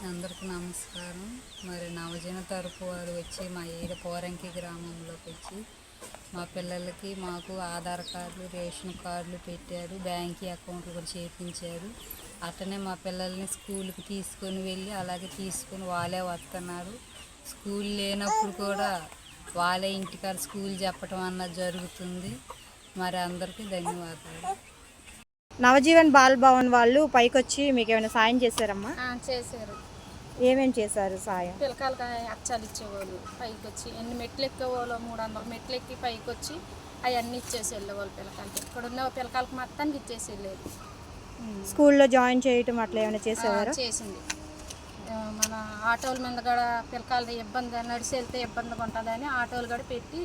అందరికీ నమస్కారం. మరి నవజన తరపు వారు వచ్చి మా పోరంకి గ్రామంలోకి వచ్చి మా పిల్లలకి మాకు ఆధార్ కార్డులు, రేషన్ కార్డులు పెట్టారు. బ్యాంక్ అకౌంట్లు కూడా చేయించారు. అట్లనే మా పిల్లల్ని స్కూల్కి తీసుకొని వెళ్ళి అలాగే తీసుకొని వాళ్ళే వస్తున్నారు. స్కూల్ లేనప్పుడు కూడా వాళ్ళే ఇంటికాడ స్కూల్ చెప్పడం అన్నది జరుగుతుంది. మరి అందరికీ ధన్యవాదాలు. నవజీవన్ బాల్ భవన్ వాళ్ళు పైకొచ్చి మీకు ఏమైనా సాయం చేశారమ్మా? చేశారు. ఏమేమి చేశారు సాయం? పిల్లకాయలకి అచ్చాలు ఇచ్చేవాళ్ళు, పైకి వచ్చి ఎన్ని మెట్లు ఎక్కేవాళ్ళు 300 మెట్లు ఎక్కి పైకి వచ్చి అవన్నీ ఇచ్చేసి వెళ్ళేవాళ్ళు పిల్లకాయలకి. ఇక్కడ ఉన్న పిల్లకాయలకి మొత్తానికి ఇచ్చేసి వెళ్ళేది. స్కూల్లో జాయిన్ చేయటం అట్లా ఏమైనా చేసేవారు? చేసింది. మన ఆటోల మీద కూడా పిల్లకాయలు ఇబ్బంది నడిచి వెళ్తే ఇబ్బందిగా ఉంటుందని ఆటోలు కూడా పెట్టి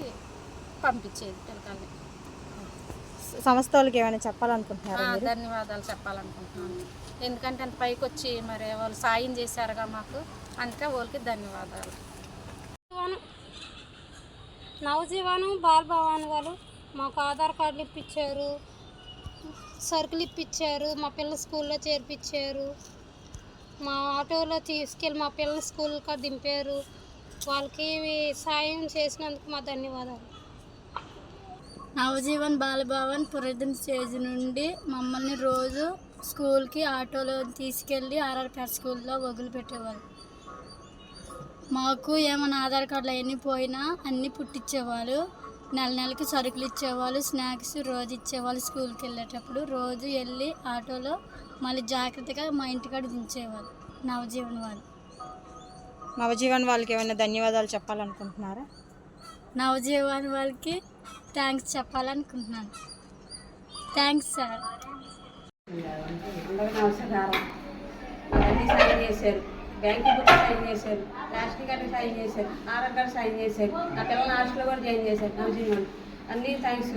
పంపించేది పిల్లకాయలని. సంస్థ వాళ్ళకి ఏమైనా చెప్పాలనుకుంటున్నారా? ధన్యవాదాలు చెప్పాలనుకుంటున్నాను. ఎందుకంటే అంత పైకి వచ్చి మరి వాళ్ళు సాయం చేశారుగా మాకు, అందుకే వాళ్ళకి ధన్యవాదాలు. నవజీవనం బాల్ భవన్ వాళ్ళు మాకు ఆధార్ కార్డులు ఇప్పించారు, సరుకులు ఇప్పించారు, మా పిల్లలు స్కూల్లో చేర్పించారు, మా ఆటోలో తీసుకెళ్ళి మా పిల్లలు స్కూల్ కాడ దింపారు. వాళ్ళకి సాయం చేసినందుకు మా ధన్యవాదాలు. నవజీవన్ బాలభవన్ పురాతన స్టేజ్ నుండి మమ్మల్ని రోజు స్కూల్కి ఆటోలో తీసుకెళ్ళి ఆర్ఆర్పేట స్కూల్లో వదిలిపెట్టేవాళ్ళు. మాకు ఏమైనా ఆధార్ కార్డులు అవన్నీ పోయినా అన్నీ పుట్టించేవాళ్ళు. నెలకి సరుకులు ఇచ్చేవాళ్ళు, స్నాక్స్ రోజు ఇచ్చేవాళ్ళు. స్కూల్కి వెళ్ళేటప్పుడు రోజు వెళ్ళి ఆటోలో మళ్ళీ జాగ్రత్తగా మా ఇంటికాడ దించేవాళ్ళు నవజీవన్ వాళ్ళు. నవజీవన్ వాళ్ళకి ఏమైనా ధన్యవాదాలు చెప్పాలనుకుంటున్నారా? నవజీవన్ వాళ్ళకి థ్యాంక్స్ చెప్పాలనుకుంటున్నాను. Thanks sir. అందరికీ నమస్కారం. అన్నీ సాయం చేశారు, బ్యాంకు బుక్ సాయం చేశారు, రేషన్ కార్డు సాయం చేశారు, ఆధార్ కార్డు సాయం చేశారు, నా పిల్లల్ని హాస్టల్లో కూడా జాయిన్ చేశారు. నవజీవన్ అన్నీ థ్యాంక్స్.